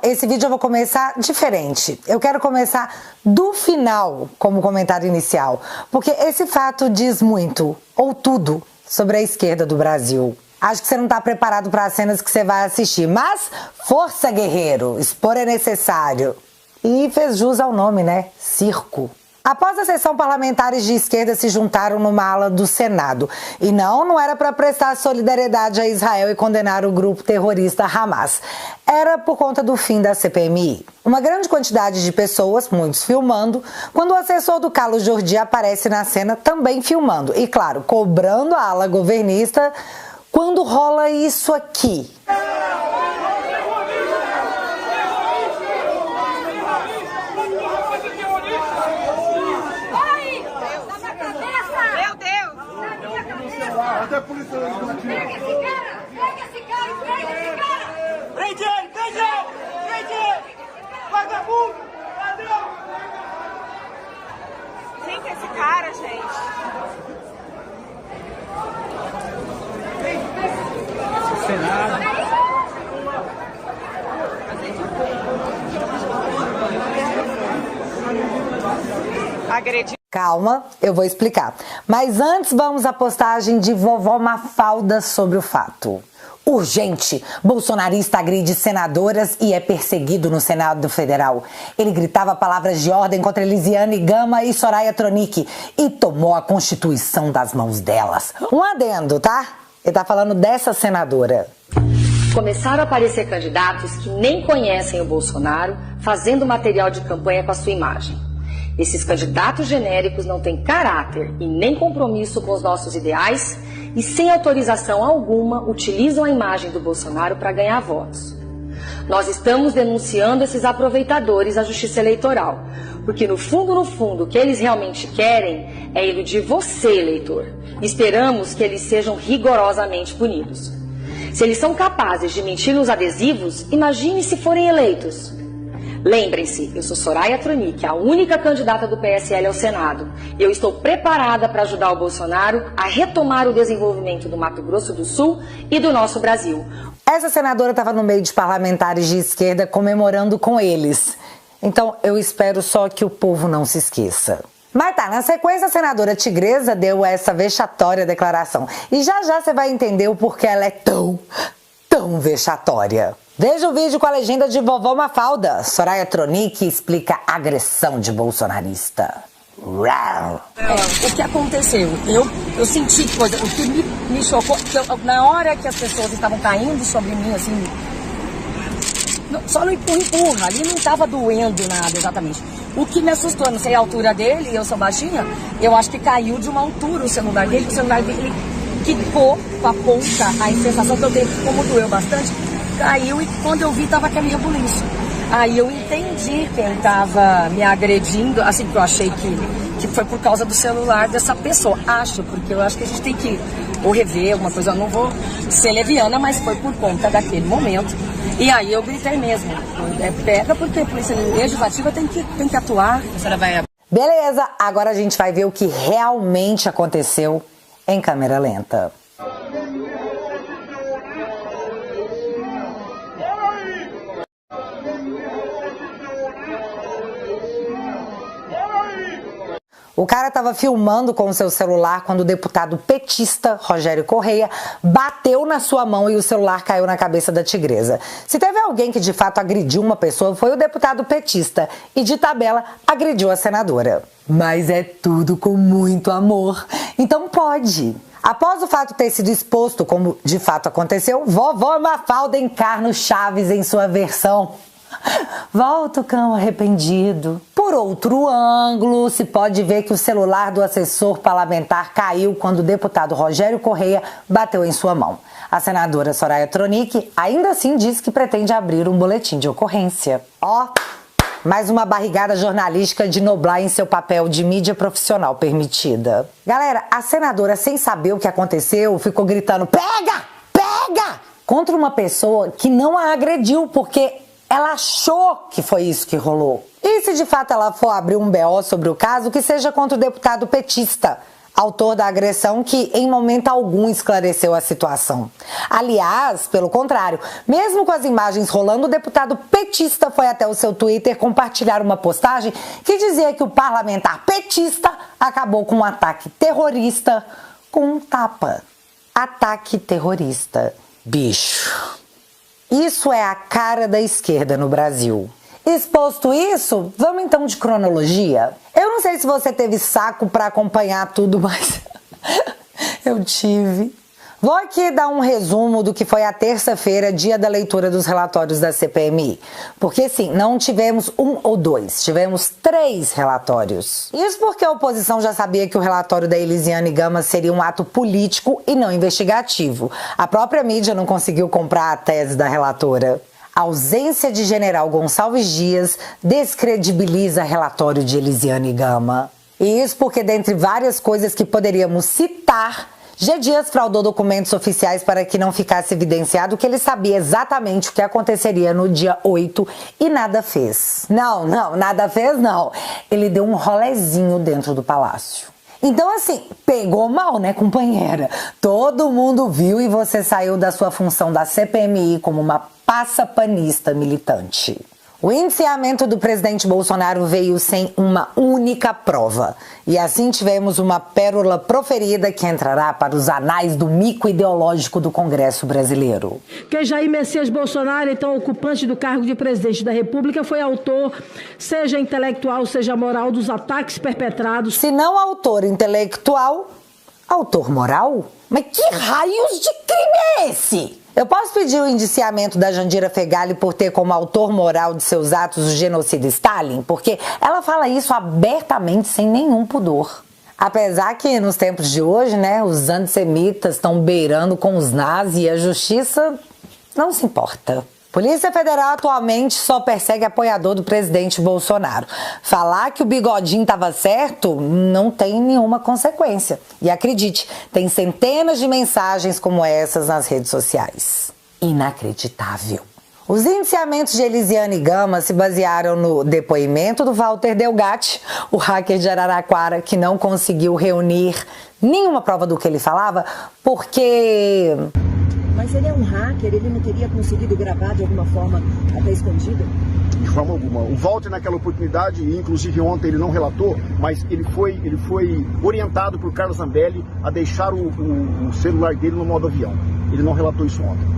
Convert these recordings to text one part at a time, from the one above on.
Esse vídeo eu vou começar diferente. Eu quero começar do final como comentário inicial, porque esse fato diz muito, ou tudo, sobre a esquerda do Brasil. Acho que você não está preparado para as cenas que você vai assistir, mas força, guerreiro, expor é necessário. E fez jus ao nome, né? Circo. Após a sessão, parlamentares de esquerda se juntaram numa ala do Senado. E não era para prestar solidariedade a Israel e condenar o grupo terrorista Hamas. Era por conta do fim da CPMI. Uma grande quantidade de pessoas, muitos filmando, quando o assessor do Carlos Jordi aparece na cena também filmando. E claro, cobrando a ala governista quando rola isso aqui. Até a polícia pega esse cara! Pega esse cara! Prende ele! Prende ele! Vagabundo! Ladrão! Quem que é esse cara, gente? Senado. Agrediu. Calma, eu vou explicar. Mas antes vamos à postagem de vovó Mafalda sobre o fato. Urgente! Bolsonarista agride senadoras e é perseguido no Senado Federal. Ele gritava palavras de ordem contra Elisiane Gama e Soraya Tronic e tomou a Constituição das mãos delas. Um adendo, tá? Ele tá falando dessa senadora. Começaram a aparecer candidatos que nem conhecem o Bolsonaro fazendo material de campanha com a sua imagem. Esses candidatos genéricos não têm caráter e nem compromisso com os nossos ideais e, sem autorização alguma, utilizam a imagem do Bolsonaro para ganhar votos. Nós estamos denunciando esses aproveitadores à Justiça Eleitoral, porque no fundo, o que eles realmente querem é iludir você, eleitor. Esperamos que eles sejam rigorosamente punidos. Se eles são capazes de mentir nos adesivos, imagine se forem eleitos. Lembrem-se, eu sou Soraya Tronic, a única candidata do PSL ao Senado. Eu estou preparada para ajudar o Bolsonaro a retomar o desenvolvimento do Mato Grosso do Sul e do nosso Brasil. Essa senadora estava no meio de parlamentares de esquerda comemorando com eles. Então eu espero só que o povo não se esqueça. Mas tá, na sequência a senadora Tigresa deu essa vexatória declaração. E já você vai entender o porquê ela é tão vexatória. Veja o vídeo com a legenda de vovó Mafalda. Soraya Tronic explica agressão de bolsonarista. O que aconteceu? Eu senti coisa, o que me chocou, que na hora que as pessoas estavam caindo sobre mim, assim, só no empurra, ali não estava doendo nada exatamente. O que me assustou, não sei a altura dele, eu sou baixinha, eu acho que caiu de uma altura o celular dele quicou com a ponta, a sensação que eu tenho, como doeu bastante, caiu e quando eu vi tava aquele rebuliço. Aí eu entendi quem tava me agredindo, assim, que eu achei que foi por causa do celular dessa pessoa. Porque eu acho que a gente tem que ou rever alguma coisa, eu não vou ser leviana, mas foi por conta daquele momento. E aí eu gritei mesmo, pega porque a polícia legislativa tem que atuar. A senhora vai... Beleza, agora a gente vai ver o que realmente aconteceu em câmera lenta. O cara estava filmando com o seu celular quando o deputado petista Rogério Correia bateu na sua mão e o celular caiu na cabeça da tigresa. Se teve alguém que de fato agrediu uma pessoa, foi o deputado petista e de tabela agrediu a senadora. Mas é tudo com muito amor, então pode. Após o fato ter sido exposto como de fato aconteceu, vovó Mafalda encarna o Chaves em sua versão Volta o cão arrependido. Por outro ângulo, se pode ver que o celular do assessor parlamentar caiu quando o deputado Rogério Correia bateu em sua mão. A senadora Soraya Tronic ainda assim disse que pretende abrir um boletim de ocorrência. Mais uma barrigada jornalística de Noblar em seu papel de mídia profissional permitida. Galera, a senadora, sem saber o que aconteceu, ficou gritando "pega! Pega!" contra uma pessoa que não a agrediu, porque ela achou que foi isso que rolou. E se de fato ela for abrir um BO sobre o caso, que seja contra o deputado petista. autor da agressão, que em momento algum esclareceu a situação. Aliás, pelo contrário, mesmo com as imagens rolando, o deputado petista foi até o seu Twitter compartilhar uma postagem que dizia que o parlamentar petista acabou com um ataque terrorista com um tapa. Ataque terrorista. Bicho. Isso é a cara da esquerda no Brasil. Exposto isso, vamos então de cronologia? Eu não sei se você teve saco para acompanhar tudo, mas eu tive. Vou aqui dar um resumo do que foi a terça-feira, dia da leitura dos relatórios da CPMI. Porque sim, não tivemos um ou dois, tivemos 3 relatórios. Isso porque a oposição já sabia que o relatório da Elisiane Gama seria um ato político e não investigativo. A própria mídia não conseguiu comprar a tese da relatora. A ausência de general Gonçalves Dias descredibiliza relatório de Elisiane Gama. E isso porque, dentre várias coisas que poderíamos citar, G. Dias fraudou documentos oficiais para que não ficasse evidenciado que ele sabia exatamente o que aconteceria no dia 8 e nada fez. Não, nada fez não. Ele deu um rolezinho dentro do palácio. Então assim, pegou mal, né, companheira? Todo mundo viu e você saiu da sua função da CPMI como uma passapanista militante. O indiciamento do presidente Bolsonaro veio sem uma única prova. E assim tivemos uma pérola proferida que entrará para os anais do mico ideológico do Congresso brasileiro. Que Jair Messias Bolsonaro, então ocupante do cargo de presidente da República, foi autor, seja intelectual, seja moral, dos ataques perpetrados. Se não autor intelectual, autor moral? Mas que raios de crime é esse? Eu posso pedir o indiciamento da Jandira Fegali por ter como autor moral de seus atos o genocida Stalin? Porque ela fala isso abertamente, sem nenhum pudor. Apesar que nos tempos de hoje, né, os antissemitas estão beirando com os nazis e a justiça não se importa. Polícia Federal atualmente só persegue apoiador do presidente Bolsonaro. Falar que o bigodinho estava certo não tem nenhuma consequência. E acredite, tem centenas de mensagens como essas nas redes sociais. Inacreditável. Os indiciamentos de Elisiane Gama se basearam no depoimento do Walter Delgatti, o hacker de Araraquara, que não conseguiu reunir nenhuma prova do que ele falava, porque... Mas ele é um hacker, ele não teria conseguido gravar de alguma forma até escondido? De forma alguma. O Walter, naquela oportunidade, inclusive ontem ele não relatou, mas ele foi orientado por Carla Zambelli a deixar o celular dele no modo avião. Ele não relatou isso ontem.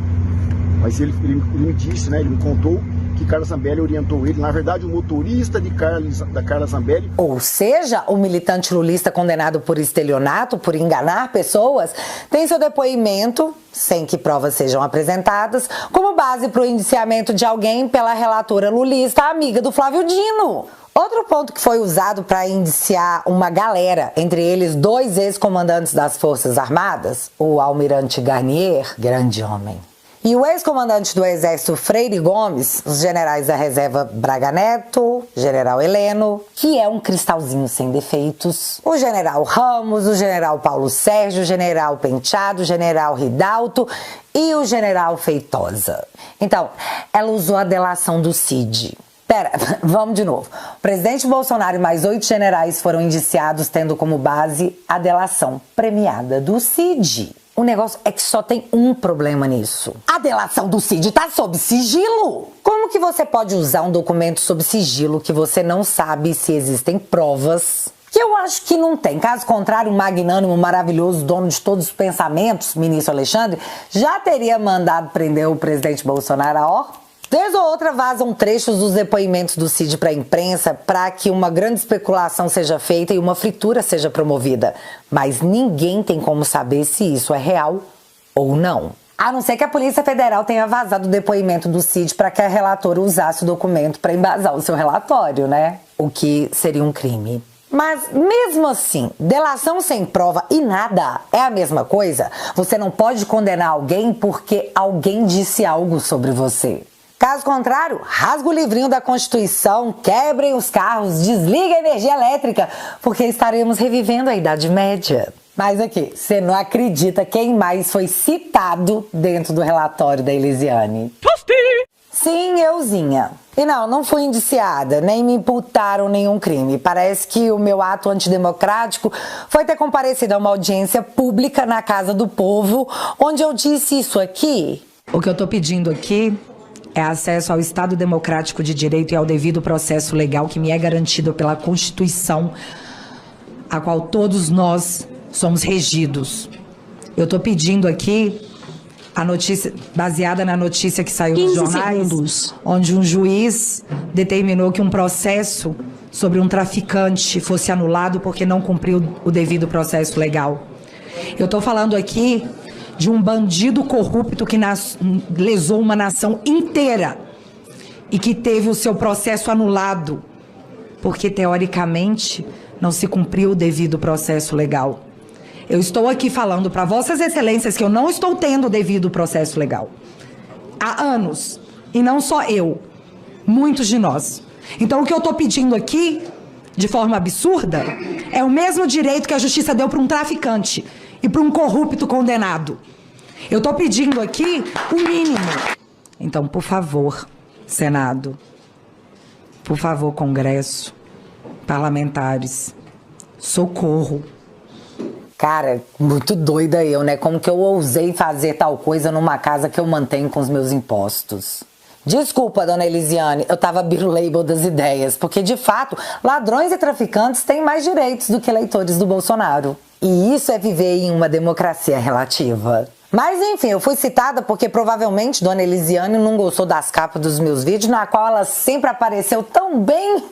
Mas ele me disse, né, ele me contou que Carla Zambelli orientou ele, na verdade o motorista da Carla Zambelli. Ou seja, o militante lulista condenado por estelionato, por enganar pessoas, tem seu depoimento, sem que provas sejam apresentadas, como base para o indiciamento de alguém pela relatora lulista, amiga do Flávio Dino. Outro ponto que foi usado para indiciar uma galera, entre eles 2 ex-comandantes das Forças Armadas, o almirante Garnier, grande homem, e o ex-comandante do Exército Freire Gomes, os generais da reserva Braga Neto, general Heleno, que é um cristalzinho sem defeitos, o general Ramos, o general Paulo Sérgio, o general Penteado, o general Ridalto e o general Feitosa. Então, ela usou a delação do Cid. Pera, vamos de novo. O presidente Bolsonaro e mais 8 generais foram indiciados tendo como base a delação premiada do Cid. O negócio é que só tem um problema nisso. A delação do Cid tá sob sigilo. Como que você pode usar um documento sob sigilo que você não sabe se existem provas? Que eu acho que não tem. Caso contrário, o magnânimo, maravilhoso, dono de todos os pensamentos, ministro Alexandre, já teria mandado prender o presidente Bolsonaro, ó. Vez ou outra vazam trechos dos depoimentos do Cid para a imprensa para que uma grande especulação seja feita e uma fritura seja promovida. Mas ninguém tem como saber se isso é real ou não. A não ser que a Polícia Federal tenha vazado o depoimento do Cid para que a relatora usasse o documento para embasar o seu relatório, né? O que seria um crime. Mas mesmo assim, delação sem prova e nada é a mesma coisa. Você não pode condenar alguém porque alguém disse algo sobre você. Caso contrário, rasga o livrinho da Constituição, quebrem os carros, desliga a energia elétrica, porque estaremos revivendo a Idade Média. Mas aqui, você não acredita quem mais foi citado dentro do relatório da Elisiane? Sim, euzinha. E não fui indiciada, nem me imputaram nenhum crime. Parece que o meu ato antidemocrático foi ter comparecido a uma audiência pública na Casa do Povo, onde eu disse isso aqui. O que eu tô pedindo aqui é acesso ao Estado Democrático de Direito e ao devido processo legal que me é garantido pela Constituição, a qual todos nós somos regidos. Eu tô pedindo aqui a notícia, baseada na notícia que saiu nos jornais, onde um juiz determinou que um processo sobre um traficante fosse anulado porque não cumpriu o devido processo legal. Eu estou falando aqui de um bandido corrupto que lesou uma nação inteira e que teve o seu processo anulado porque, teoricamente, não se cumpriu o devido processo legal. Eu estou aqui falando para Vossas Excelências que eu não estou tendo o devido processo legal. Há anos. E não só eu. Muitos de nós. Então, o que eu estou pedindo aqui, de forma absurda, é o mesmo direito que a justiça deu para um traficante e para um corrupto condenado. Eu estou pedindo aqui o mínimo. Então, por favor, Senado, por favor, Congresso, parlamentares, socorro. Cara, muito doida eu, né? Como que eu ousei fazer tal coisa numa casa que eu mantenho com os meus impostos? Desculpa, dona Elisiane, eu tava birulabel das ideias, porque de fato, ladrões e traficantes têm mais direitos do que eleitores do Bolsonaro. E isso é viver em uma democracia relativa. Mas enfim, eu fui citada porque provavelmente dona Elisiane não gostou das capas dos meus vídeos, na qual ela sempre apareceu tão bem,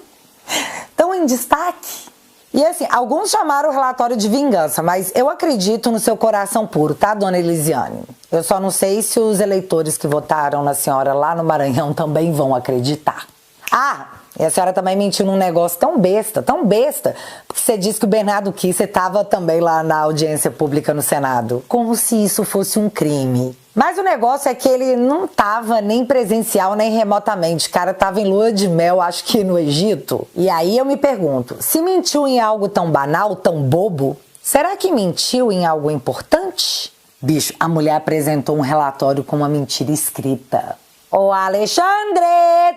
tão em destaque. E assim, alguns chamaram o relatório de vingança, mas eu acredito no seu coração puro, tá, dona Elisiane? Eu só não sei se os eleitores que votaram na senhora lá no Maranhão também vão acreditar. Ah, e a senhora também mentiu num negócio tão besta, porque você disse que o Bernardo Kisser estava também lá na audiência pública no Senado. Como se isso fosse um crime. Mas o negócio é que ele não tava nem presencial, nem remotamente. O cara tava em lua de mel, acho que no Egito. E aí eu me pergunto, se mentiu em algo tão banal, tão bobo, será que mentiu em algo importante? Bicho, a mulher apresentou um relatório com uma mentira escrita. Ô Alexandre,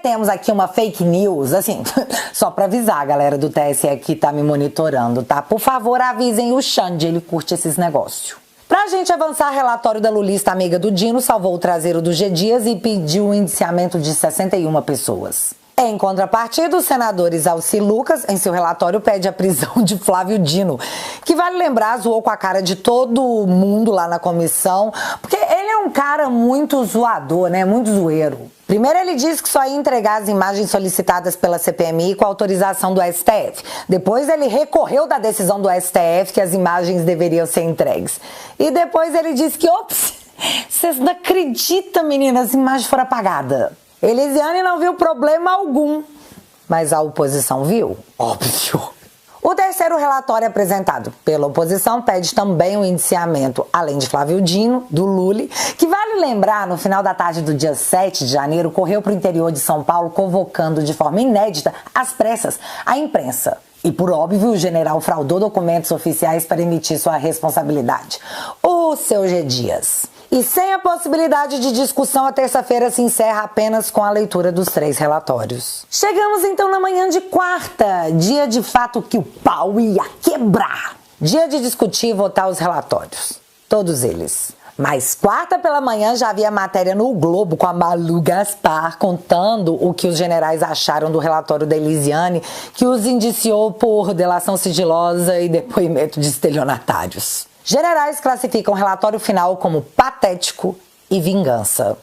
temos aqui uma fake news, assim, só pra avisar a galera do TSE que tá me monitorando, tá? Por favor, avisem o Xande, ele curte esses negócios. Pra gente avançar, relatório da lulista amiga do Dino salvou o traseiro do G Dias e pediu o indiciamento de 61 pessoas. Em contrapartida, o senador Isalci Lucas, em seu relatório, pede a prisão de Flávio Dino, que vale lembrar, zoou com a cara de todo mundo lá na comissão, porque ele é um cara muito zoador, né? Muito zoeiro. Primeiro ele disse que só ia entregar as imagens solicitadas pela CPMI com autorização do STF. Depois ele recorreu da decisão do STF que as imagens deveriam ser entregues. E depois ele disse que, ops, vocês não acreditam, meninas, as imagens foram apagadas. Elisiane não viu problema algum, mas a oposição viu, óbvio. O terceiro relatório apresentado pela oposição pede também o indiciamento, além de Flávio Dino, do Lully, que vale lembrar, no final da tarde do dia 7 de janeiro, correu para o interior de São Paulo convocando de forma inédita, às pressas, a imprensa. E, por óbvio, o general fraudou documentos oficiais para emitir sua responsabilidade. O seu G Dias. E sem a possibilidade de discussão, a terça-feira se encerra apenas com a leitura dos 3 relatórios. Chegamos então na manhã de quarta, dia de fato que o pau ia quebrar. Dia de discutir e votar os relatórios. Todos eles. Mas quarta pela manhã já havia matéria no Globo com a Malu Gaspar contando o que os generais acharam do relatório da Elisiane, que os indiciou por delação sigilosa e depoimento de estelionatários. Generais classificam o relatório final como patético e vingança.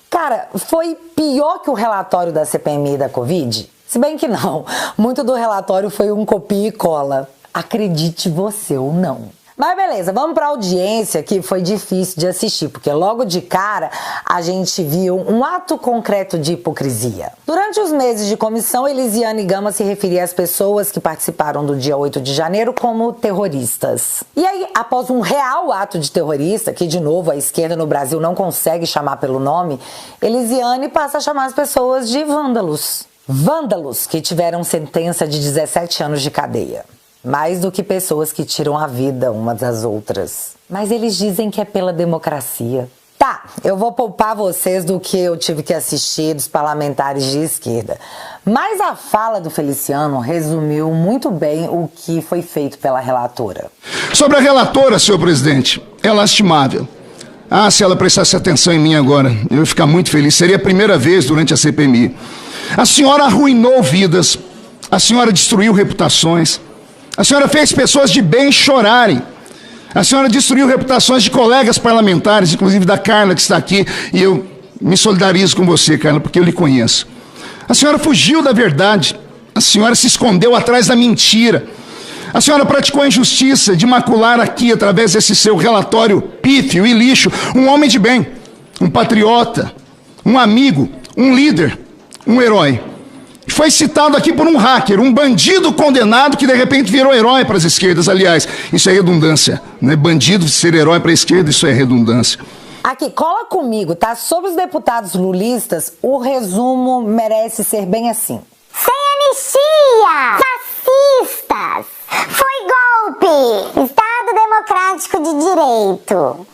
Cara, foi pior que o relatório da CPMI da Covid? Se bem que não, muito do relatório foi um copia e cola. Acredite você ou não. Mas beleza, vamos para a audiência, que foi difícil de assistir, porque logo de cara a gente viu um ato concreto de hipocrisia. Durante os meses de comissão, Elisiane Gama se referia às pessoas que participaram do dia 8 de janeiro como terroristas. E aí, após um real ato de terrorista, que de novo a esquerda no Brasil não consegue chamar pelo nome, Elisiane passa a chamar as pessoas de vândalos. Vândalos que tiveram sentença de 17 anos de cadeia. Mais do que pessoas que tiram a vida umas das outras. Mas eles dizem que é pela democracia. Tá, eu vou poupar vocês do que eu tive que assistir dos parlamentares de esquerda. Mas a fala do Feliciano resumiu muito bem o que foi feito pela relatora. Sobre a relatora, senhor presidente, é lastimável. Ah, se ela prestasse atenção em mim agora, eu ia ficar muito feliz. Seria a primeira vez durante a CPMI. A senhora arruinou vidas, a senhora destruiu reputações, a senhora fez pessoas de bem chorarem. A senhora destruiu reputações de colegas parlamentares, inclusive da Carla, que está aqui, e eu me solidarizo com você, Carla, porque eu lhe conheço. A senhora fugiu da verdade, a senhora se escondeu atrás da mentira. A senhora praticou a injustiça de macular aqui, através desse seu relatório pífio e lixo, um homem de bem, um patriota, um amigo, um líder, um herói. Foi citado aqui por um hacker, um bandido condenado que de repente virou herói para as esquerdas. Aliás, isso é redundância, né? Bandido ser herói para a esquerda, isso é redundância. Aqui, cola comigo, tá? Sobre os deputados lulistas, o resumo merece ser bem assim. Sem anistia! Fascistas! Foi golpe! Estado democrático de direito.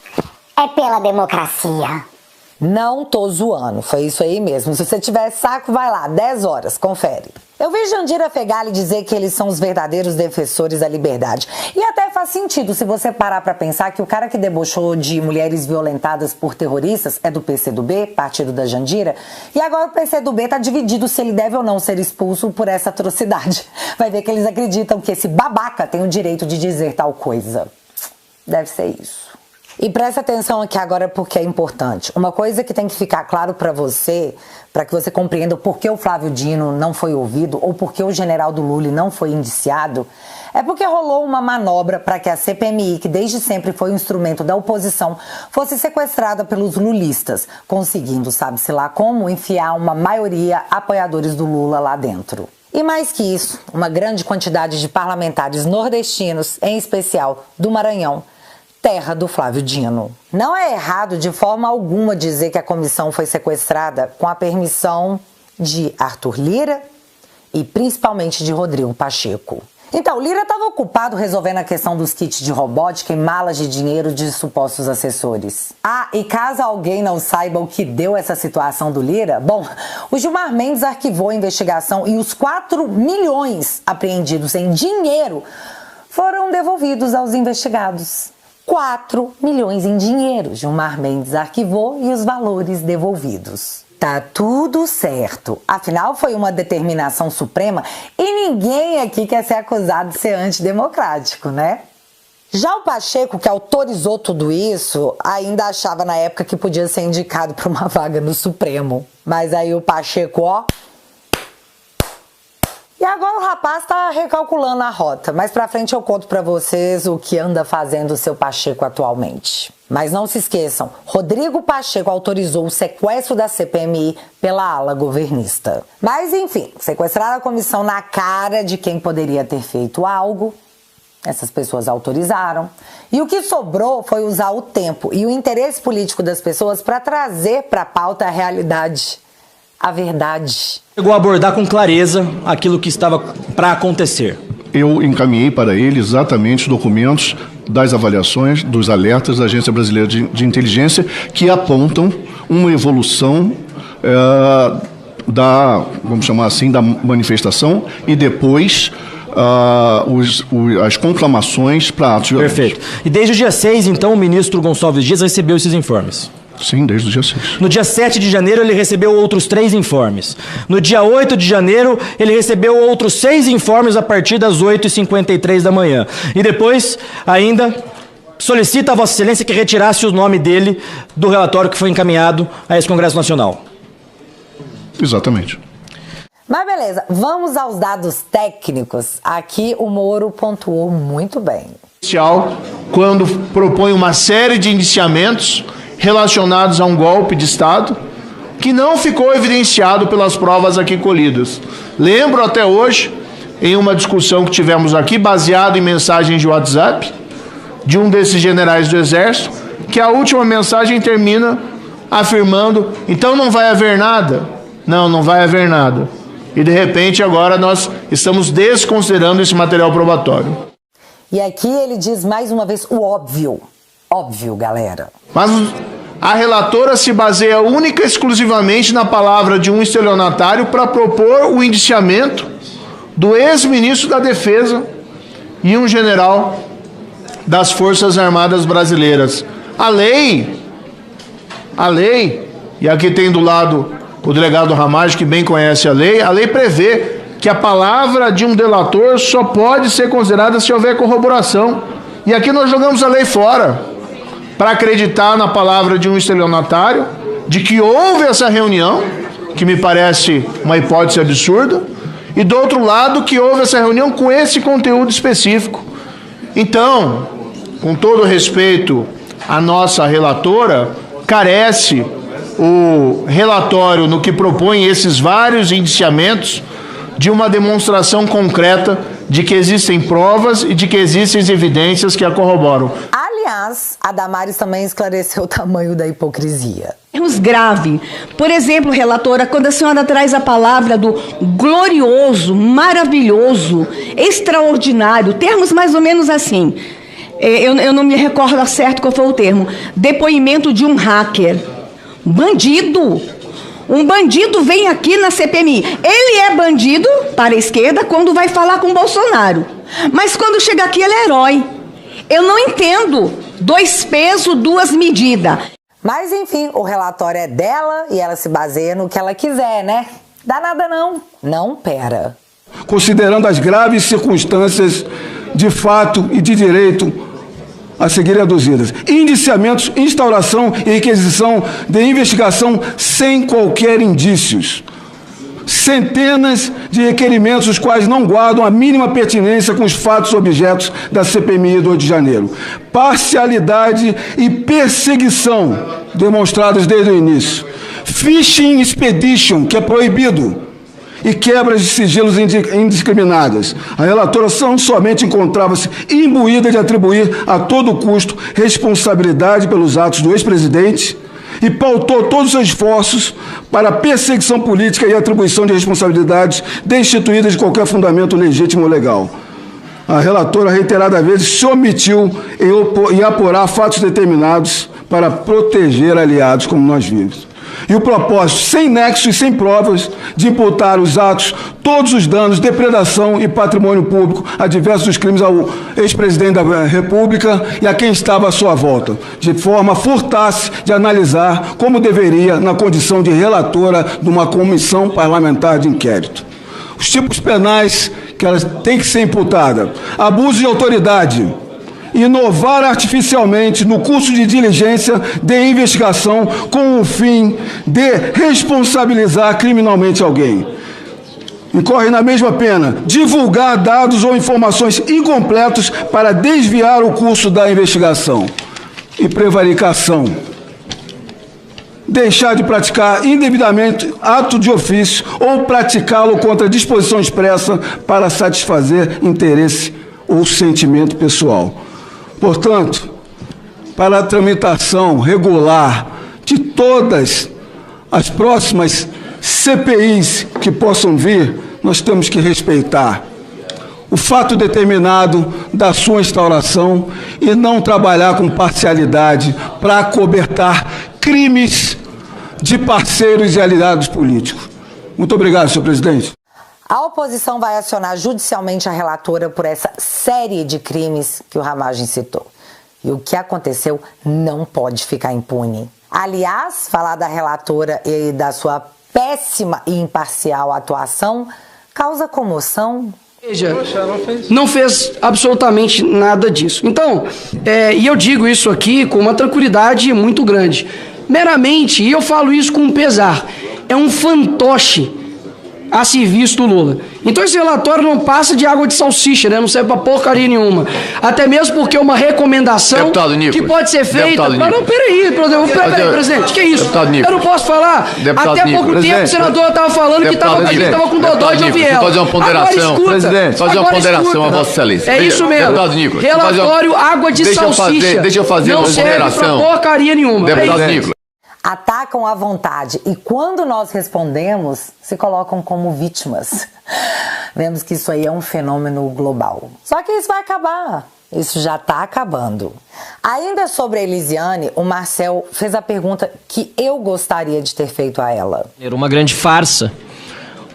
É pela democracia. Não tô zoando, foi isso aí mesmo. Se você tiver saco, vai lá, 10 horas, confere. Eu vi Jandira Fegali dizer que eles são os verdadeiros defensores da liberdade. E até faz sentido se você parar pra pensar que o cara que debochou de mulheres violentadas por terroristas é do PCdoB, partido da Jandira, e agora o PCdoB tá dividido se ele deve ou não ser expulso por essa atrocidade. Vai ver que eles acreditam que esse babaca tem o direito de dizer tal coisa. Deve ser isso. E presta atenção aqui agora porque é importante. Uma coisa que tem que ficar claro para que você compreenda por que o Flávio Dino não foi ouvido ou por que o general do Lula não foi indiciado, é porque rolou uma manobra para que a CPMI, que desde sempre foi um instrumento da oposição, fosse sequestrada pelos lulistas, conseguindo, sabe-se lá como, enfiar uma maioria apoiadores do Lula lá dentro. E mais que isso, uma grande quantidade de parlamentares nordestinos, em especial do Maranhão, terra do Flávio Dino. Não é errado de forma alguma dizer que a comissão foi sequestrada com a permissão de Arthur Lira e principalmente de Rodrigo Pacheco. Então, Lira estava ocupado resolvendo a questão dos kits de robótica e malas de dinheiro de supostos assessores. Ah, e caso alguém não saiba o que deu essa situação do Lira, bom, o Gilmar Mendes arquivou a investigação e os 4 milhões apreendidos em dinheiro foram devolvidos aos investigados. 4 milhões em dinheiro. Gilmar Mendes arquivou e os valores devolvidos. Tá tudo certo. Afinal, foi uma determinação suprema e ninguém aqui quer ser acusado de ser antidemocrático, né? Já o Pacheco, que autorizou tudo isso, ainda achava na época que podia ser indicado para uma vaga no Supremo. Mas aí o Pacheco, ó... E agora o rapaz tá recalculando a rota. Mais pra frente eu conto pra vocês o que anda fazendo o seu Pacheco atualmente. Mas não se esqueçam, Rodrigo Pacheco autorizou o sequestro da CPMI pela ala governista. Mas enfim, sequestraram a comissão na cara de quem poderia ter feito algo. Essas pessoas autorizaram. E o que sobrou foi usar o tempo e o interesse político das pessoas para trazer pra pauta a realidade. A verdade. Chegou a abordar com clareza aquilo que estava para acontecer. Eu encaminhei para ele exatamente os documentos das avaliações, dos alertas da Agência Brasileira de Inteligência que apontam uma evolução vamos chamar assim, da manifestação e depois as conclamações para atos violentos. Perfeito. E desde o dia 6, então, o ministro Gonçalves Dias recebeu esses informes. Sim, desde o dia 6. No dia 7 de janeiro, ele recebeu outros 3 informes. No dia 8 de janeiro, ele recebeu outros 6 informes a partir das 8h53 da manhã. E depois, ainda, solicita a Vossa Excelência que retirasse o nome dele do relatório que foi encaminhado a esse Congresso Nacional. Exatamente. Mas beleza, vamos aos dados técnicos. Aqui o Moro pontuou muito bem. Quando propõe uma série de indiciamentos relacionados a um golpe de Estado que não ficou evidenciado pelas provas aqui colhidas. Lembro até hoje, em uma discussão que tivemos aqui, baseado em mensagens de WhatsApp, de um desses generais do Exército, que a última mensagem termina afirmando, então não vai haver nada. Não vai haver nada. E de repente agora nós estamos desconsiderando esse material probatório. E aqui ele diz mais uma vez o óbvio. Óbvio, galera. Mas a relatora se baseia única e exclusivamente na palavra de um estelionatário para propor o indiciamento do ex-ministro da Defesa e um general das Forças Armadas Brasileiras. A lei, e aqui tem do lado o delegado Ramage, que bem conhece a lei prevê que a palavra de um delator só pode ser considerada se houver corroboração. E aqui nós jogamos a lei fora para acreditar na palavra de um estelionatário, de que houve essa reunião, que me parece uma hipótese absurda, e do outro lado que houve essa reunião com esse conteúdo específico. Então, com todo respeito à nossa relatora, carece o relatório no que propõe esses vários indiciamentos de uma demonstração concreta de que existem provas e de que existem evidências que a corroboram. Aliás, a Damares também esclareceu o tamanho da hipocrisia. Erros graves. Por exemplo, relatora, quando a senhora traz a palavra do glorioso, maravilhoso, extraordinário, termos mais ou menos assim, eu não me recordo certo qual foi o termo, depoimento de um hacker. Bandido. Um bandido vem aqui na CPMI. Ele é bandido para a esquerda quando vai falar com Bolsonaro. Mas quando chega aqui, ele é herói. Eu não entendo. 2 pesos, 2 medidas. Mas enfim, o relatório é dela e ela se baseia no que ela quiser, né? Dá nada não. Não, pera. Considerando as graves circunstâncias de fato e de direito a seguirem aduzidas. Indiciamentos, instauração e requisição de investigação sem qualquer indícios. Centenas de requerimentos, os quais não guardam a mínima pertinência com os fatos objetos da CPMI do 8 de janeiro. Parcialidade e perseguição demonstradas desde o início. Phishing expedition, que é proibido. E quebras de sigilos indiscriminadas. A relatora não somente encontrava-se imbuída de atribuir a todo custo responsabilidade pelos atos do ex-presidente e pautou todos os seus esforços para a perseguição política e atribuição de responsabilidades destituídas de qualquer fundamento legítimo ou legal. A relatora reiteradas vezes se omitiu em apurar fatos determinados para proteger aliados, como nós vimos. E o propósito, sem nexo e sem provas, de imputar os atos, todos os danos, depredação e patrimônio público a diversos crimes ao ex-presidente da República e a quem estava à sua volta, de forma a furtar-se de analisar como deveria na condição de relatora de uma comissão parlamentar de inquérito. Os tipos penais que ela tem que ser imputada: abuso de autoridade, inovar artificialmente no curso de diligência de investigação com o fim de responsabilizar criminalmente alguém. Incorre na mesma pena divulgar dados ou informações incompletos para desviar o curso da investigação. E prevaricação: deixar de praticar indevidamente ato de ofício ou praticá-lo contra disposição expressa para satisfazer interesse ou sentimento pessoal. Portanto, para a tramitação regular de todas as próximas CPIs que possam vir, nós temos que respeitar o fato determinado da sua instauração e não trabalhar com parcialidade para acobertar crimes de parceiros e aliados políticos. Muito obrigado, senhor presidente. A oposição vai acionar judicialmente a relatora por essa série de crimes que o Ramage citou. E o que aconteceu não pode ficar impune. Aliás, falar da relatora e da sua péssima e imparcial atuação causa comoção. Veja, não fez absolutamente nada disso. Então, e eu digo isso aqui com uma tranquilidade muito grande. Meramente, e eu falo isso com pesar, é um fantoche a serviço do Lula. Então esse relatório não passa de água de salsicha, né? Não serve pra porcaria nenhuma. Até mesmo porque é uma recomendação que pode ser feita... Mas não, peraí, presidente, que é isso? Eu não posso falar. Até pouco tempo o senador estava falando que estava com dodói de Oviel. Fazer uma ponderação, presidente, fazer uma ponderação a Vossa Excelência. É isso mesmo. Relatório água de salsicha. Deixa eu fazer uma ponderação. Não serve pra porcaria nenhuma. Deputado Nicolas. Atacam à vontade e quando nós respondemos, se colocam como vítimas. vemos que isso aí é um fenômeno global. Só que isso vai acabar. Isso já está acabando. Ainda sobre a Elisiane, o Marcel fez a pergunta que eu gostaria de ter feito a ela. Uma grande farsa.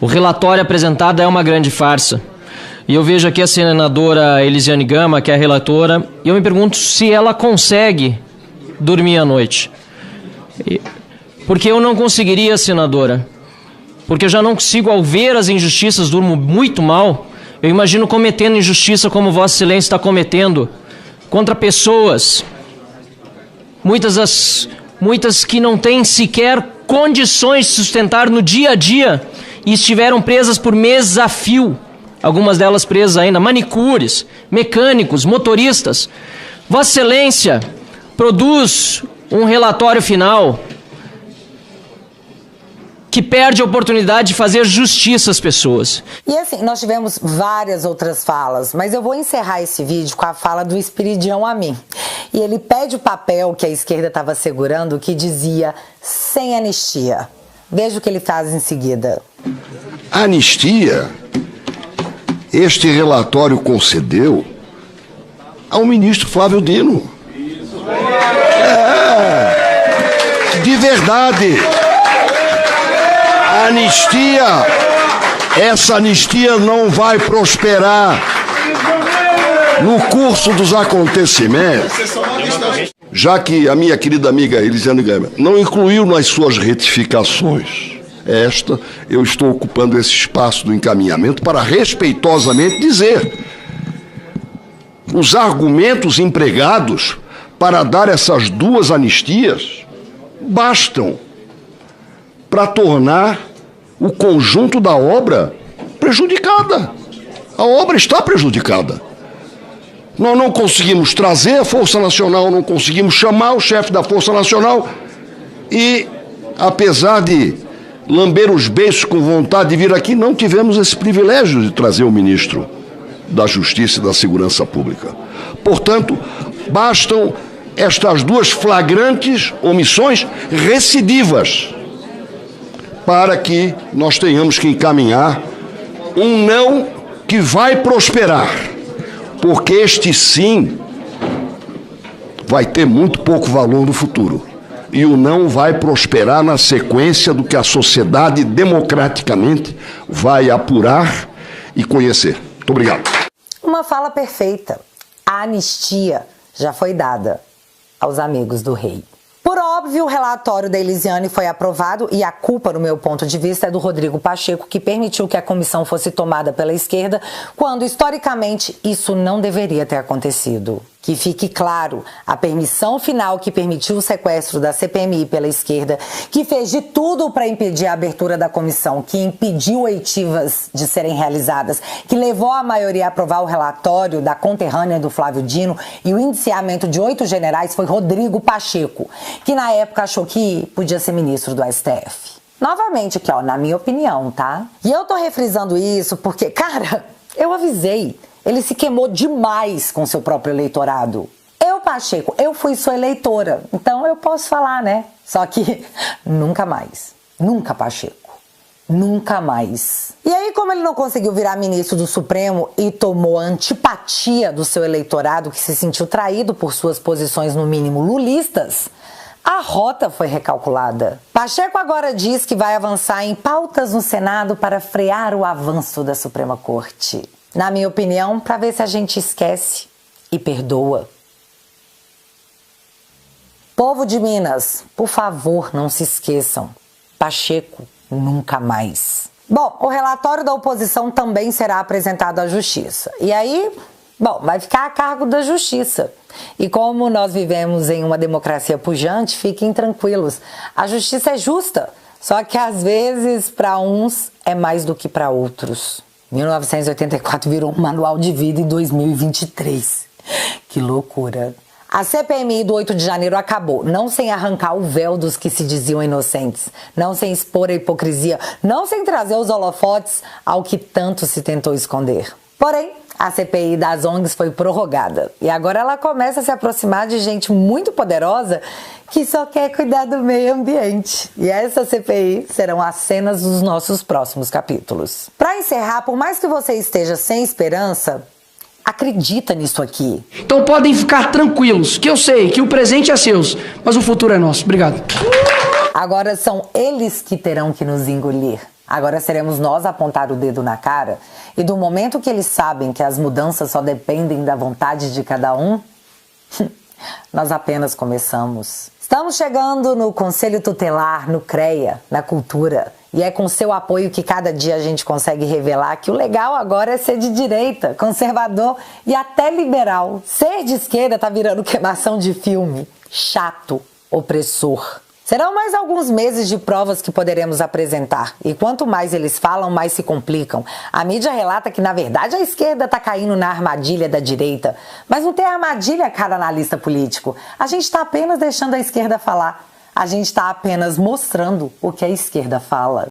O relatório apresentado é uma grande farsa. E eu vejo aqui a senadora Elisiane Gama, que é a relatora, e eu me pergunto se ela consegue dormir à noite. Porque eu não conseguiria, senadora. Porque eu já não consigo, ao ver as injustiças, durmo muito mal. Eu imagino cometendo injustiça como Vossa Excelência está cometendo contra pessoas, muitas que não têm sequer condições de sustentar no dia a dia e estiveram presas por meses a fio, algumas delas presas ainda, manicures, mecânicos, motoristas. Vossa Excelência produz um relatório final que perde a oportunidade de fazer justiça às pessoas. E assim, nós tivemos várias outras falas, mas eu vou encerrar esse vídeo com a fala do Espiridião Amin. E ele pede o papel que a esquerda estava segurando, que dizia sem anistia. Veja o que ele faz em seguida. Anistia, este relatório concedeu ao ministro Flávio Dino. De verdade. Anistia, essa anistia não vai prosperar no curso dos acontecimentos, já que a minha querida amiga Elisiane Gama não incluiu nas suas retificações eu estou ocupando esse espaço do encaminhamento para respeitosamente dizer os argumentos empregados para dar essas duas anistias bastam para tornar o conjunto da obra prejudicada. A obra está prejudicada. Nós não conseguimos trazer a Força Nacional, não conseguimos chamar o chefe da Força Nacional e, apesar de lamber os beiços com vontade de vir aqui, não tivemos esse privilégio de trazer o ministro da Justiça e da Segurança Pública. Portanto, bastam estas duas flagrantes omissões recidivas para que nós tenhamos que encaminhar um não que vai prosperar, porque este sim vai ter muito pouco valor no futuro. E o não vai prosperar na sequência do que a sociedade democraticamente vai apurar e conhecer. Muito obrigado. Uma fala perfeita. A anistia já foi dada aos amigos do rei. Por óbvio, o relatório da Elisiane foi aprovado e a culpa, no meu ponto de vista, é do Rodrigo Pacheco, que permitiu que a comissão fosse tomada pela esquerda, quando, historicamente, isso não deveria ter acontecido. Que fique claro, a permissão final que permitiu o sequestro da CPMI pela esquerda, que fez de tudo para impedir a abertura da comissão, que impediu oitivas de serem realizadas, que levou a maioria a aprovar o relatório da conterrânea do Flávio Dino e o indiciamento de 8 generais foi Rodrigo Pacheco, que na época achou que podia ser ministro do STF. Novamente aqui, ó, na minha opinião, tá? E eu tô refrisando isso porque, cara, eu avisei. Ele se queimou demais com seu próprio eleitorado. Eu, Pacheco, eu fui sua eleitora, então eu posso falar, né? Só que nunca mais. Nunca, Pacheco. Nunca mais. E aí, como ele não conseguiu virar ministro do Supremo e tomou a antipatia do seu eleitorado, que se sentiu traído por suas posições, no mínimo, lulistas, a rota foi recalculada. Pacheco agora diz que vai avançar em pautas no Senado para frear o avanço da Suprema Corte. Na minha opinião, para ver se a gente esquece e perdoa. Povo de Minas, por favor, não se esqueçam. Pacheco, nunca mais. Bom, o relatório da oposição também será apresentado à Justiça. E aí, bom, vai ficar a cargo da Justiça. E como nós vivemos em uma democracia pujante, fiquem tranquilos. A Justiça é justa, só que às vezes para uns é mais do que para outros. 1984 virou um manual de vida em 2023. Que loucura. A CPMI do 8 de janeiro acabou, não sem arrancar o véu dos que se diziam inocentes, não sem expor a hipocrisia, não sem trazer os holofotes ao que tanto se tentou esconder. Porém, A CPI das ONGs foi prorrogada e agora ela começa a se aproximar de gente muito poderosa que só quer cuidar do meio ambiente. E essa CPI serão as cenas dos nossos próximos capítulos. Para encerrar, por mais que você esteja sem esperança, acredita nisso aqui. Então podem ficar tranquilos, que eu sei que o presente é seu, mas o futuro é nosso. Obrigado. Agora são eles que terão que nos engolir. Agora seremos nós a apontar o dedo na cara. E do momento que eles sabem que as mudanças só dependem da vontade de cada um, nós apenas começamos. Estamos chegando no Conselho Tutelar, no CREA, na Cultura. E é com seu apoio que cada dia a gente consegue revelar que o legal agora é ser de direita, conservador e até liberal. Ser de esquerda tá virando queimação de filme. Chato, opressor. Serão mais alguns meses de provas que poderemos apresentar. E quanto mais eles falam, mais se complicam. A mídia relata que, na verdade, a esquerda está caindo na armadilha da direita. Mas não tem armadilha, cara analista político. A gente está apenas deixando a esquerda falar. A gente está apenas mostrando o que a esquerda fala.